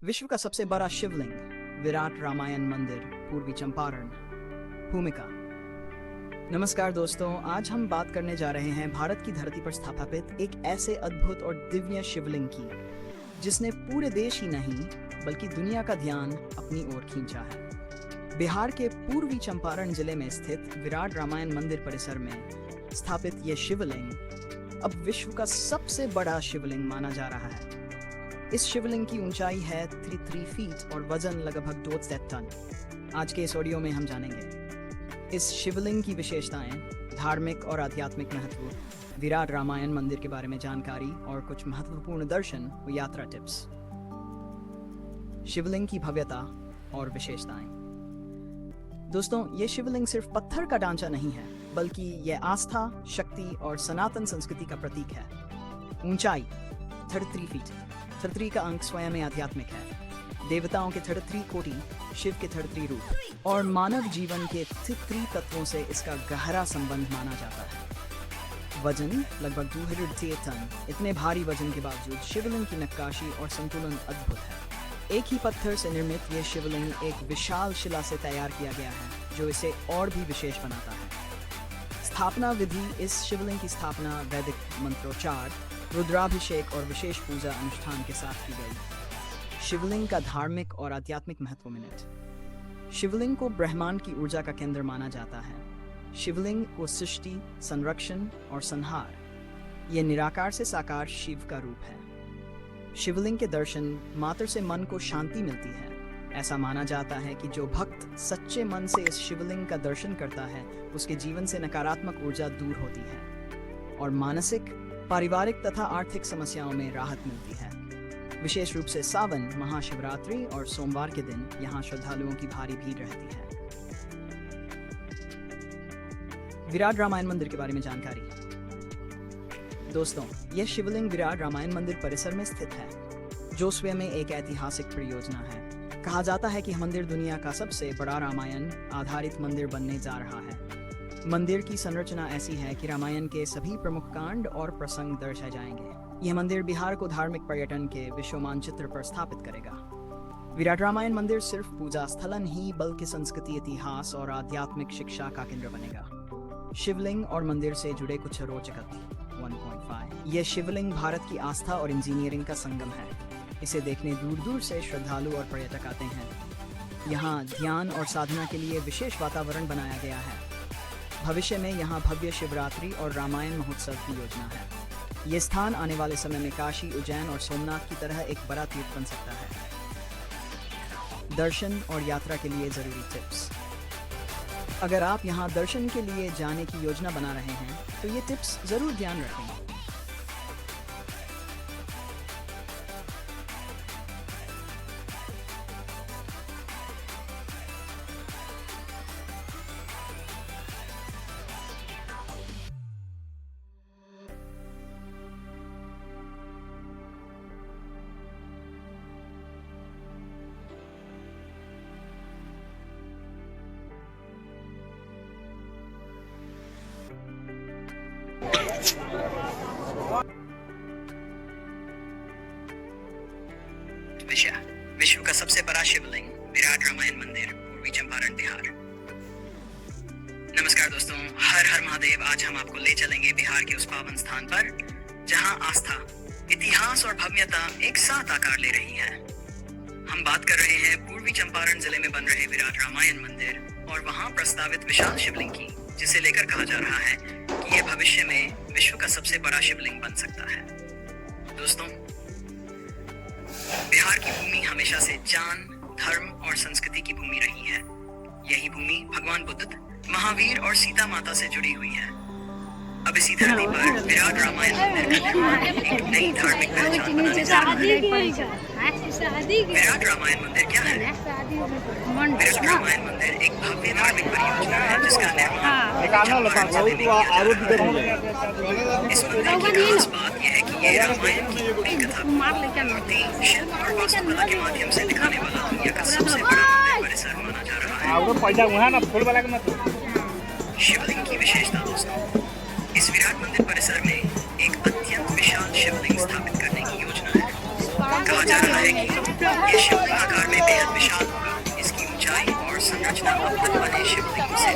विश्व का सबसे बड़ा शिवलिंग विराट रामायण मंदिर, पूर्वी चंपारण। भूमिका। नमस्कार दोस्तों, आज हम बात करने जा रहे हैं भारत की धरती पर स्थापित एक ऐसे अद्भुत और दिव्य शिवलिंग की, जिसने पूरे देश ही नहीं बल्कि दुनिया का ध्यान अपनी ओर खींचा है। बिहार के पूर्वी चंपारण जिले में स्थित विराट रामायण मंदिर परिसर में स्थापित यह शिवलिंग अब विश्व का सबसे बड़ा शिवलिंग माना जा रहा है। इस शिवलिंग की ऊंचाई है 33 फीट और वजन लगभग 2 टन। आज के इस ऑडियो में हम जानेंगे इस शिवलिंग की विशेषताएं, धार्मिक और आध्यात्मिक महत्व, विराट रामायण मंदिर के बारे में जानकारी और कुछ महत्वपूर्ण दर्शन व यात्रा टिप्स। शिवलिंग की भव्यता और विशेषताएं। दोस्तों, ये शिवलिंग सिर्फ पत्थर का ढांचा नहीं है, बल्कि यह आस्था, शक्ति और सनातन संस्कृति का प्रतीक है। ऊंचाई 33 फीट। 33 का अंक स्वयं में आध्यात्मिक है। देवताओं के 33 कोटि, शिव के 33 रूप और मानव जीवन के 33 तत्वों से इसका गहरा संबंध माना जाता है। वजन लगभग 208 टन। इतने भारी वजन के बावजूद शिवलिंग की नक्काशी और संतुलन अद्भुत है। एक ही पत्थर से निर्मित यह शिवलिंग एक विशाल शिला से तैयार किया गया है, जो इसे और भी विशेष बनाता है। स्थापना विधि। इस शिवलिंग की स्थापना वैदिक मंत्रोच्चार, रुद्राभिषेक और विशेष पूजा अनुष्ठान के साथ की गई। शिवलिंग का धार्मिक और आध्यात्मिक महत्व। मिनट। शिवलिंग को ब्रह्मांड की ऊर्जा का केंद्र माना जाता है। शिवलिंग को सृष्टि, संरक्षण और संहार, यह निराकार से साकार शिव का रूप है। शिवलिंग के दर्शन मात्र से मन को शांति मिलती है। ऐसा माना जाता है कि जो भक्त सच्चे मन से इस शिवलिंग का दर्शन करता है, उसके जीवन से नकारात्मक ऊर्जा दूर होती है और मानसिक, पारिवारिक तथा आर्थिक समस्याओं में राहत मिलती है। विशेष रूप से सावन, महाशिवरात्रि और सोमवार के दिन यहाँ श्रद्धालुओं की भारी भीड़ रहती है। विराट रामायण मंदिर के बारे में जानकारी। दोस्तों, यह शिवलिंग विराट रामायण मंदिर परिसर में स्थित है, जो स्वयं में एक ऐतिहासिक परियोजना है। कहा जाता है कि यह मंदिर दुनिया का सबसे बड़ा रामायण आधारित मंदिर बनने जा रहा है। मंदिर की संरचना ऐसी है कि रामायण के सभी प्रमुख कांड और प्रसंग दर्शाए जाएंगे। यह मंदिर बिहार को धार्मिक पर्यटन के विश्व मानचित्र पर स्थापित करेगा। विराट रामायण मंदिर सिर्फ पूजा स्थल नहीं, बल्कि संस्कृति, इतिहास और आध्यात्मिक शिक्षा का केंद्र बनेगा। शिवलिंग और मंदिर से जुड़े कुछ रोचक तथ्य। 1.5 यह शिवलिंग भारत की आस्था और इंजीनियरिंग का संगम है। इसे देखने दूर दूर से श्रद्धालु और पर्यटक आते हैं। यहाँ ध्यान और साधना के लिए विशेष वातावरण बनाया गया है। भविष्य में यहाँ भव्य शिवरात्रि और रामायण महोत्सव की योजना है। ये स्थान आने वाले समय में काशी, उज्जैन और सोमनाथ की तरह एक बड़ा तीर्थ बन सकता है। दर्शन और यात्रा के लिए जरूरी टिप्स। अगर आप यहाँ दर्शन के लिए जाने की योजना बना रहे हैं, तो ये टिप्स जरूर ध्यान रखें। विश्व का सबसे बड़ा शिवलिंग विराट रामायण मंदिर, पूर्वी चंपारण, बिहार। नमस्कार दोस्तों, हर हर महादेव। आज हम आपको ले चलेंगे बिहार के उस पावन स्थान पर, जहां आस्था, इतिहास और भव्यता एक साथ आकार ले रही है। हम बात कर रहे हैं पूर्वी चंपारण जिले में बन रहे विराट रामायण मंदिर और वहां प्रस्तावित विशाल शिवलिंग की, जिसे लेकर कहा जा रहा है कि यह भविष्य में विश्व का सबसे बड़ा शिवलिंग बन सकता है। दोस्तों, बिहार की भूमि हमेशा से ज्ञान, धर्म और संस्कृति की भूमि रही है। यही भूमि भगवान बुद्ध, महावीर और सीता माता से जुड़ी हुई है। अब इसी धरती पर विराट रामायण मंदिर का निर्माण एक नई धार्मिक पहचान बनाने जा रहा है। विराट रामायण मंदिर क्या है? विराट रामायण मंदिर एक भव्य धार्मिक परियोजना है, जिसका निर्माण चंपारण जिले में किया जा रहा है। इस मंदिर की खास बात यह है कि ये रामायण की पूरी कथा मूर्ति, शिल्प और वास्तुकला के माध्यम से दिखाने वाला दुनिया का सबसे बड़ा मंदिर परिसर माना जा रहा है। शिवलिंग की विशेषता। दोस्तों, इस विराट मंदिर परिसर में एक अत्यंत विशाल शिवलिंग स्थापित करने की योजना है। कहा जा रहा है कि ये शिवलिंग आकार में बेहद विशाल होगा। इसकी ऊंचाई और संरचना अद्भुत बने शिवलिंग से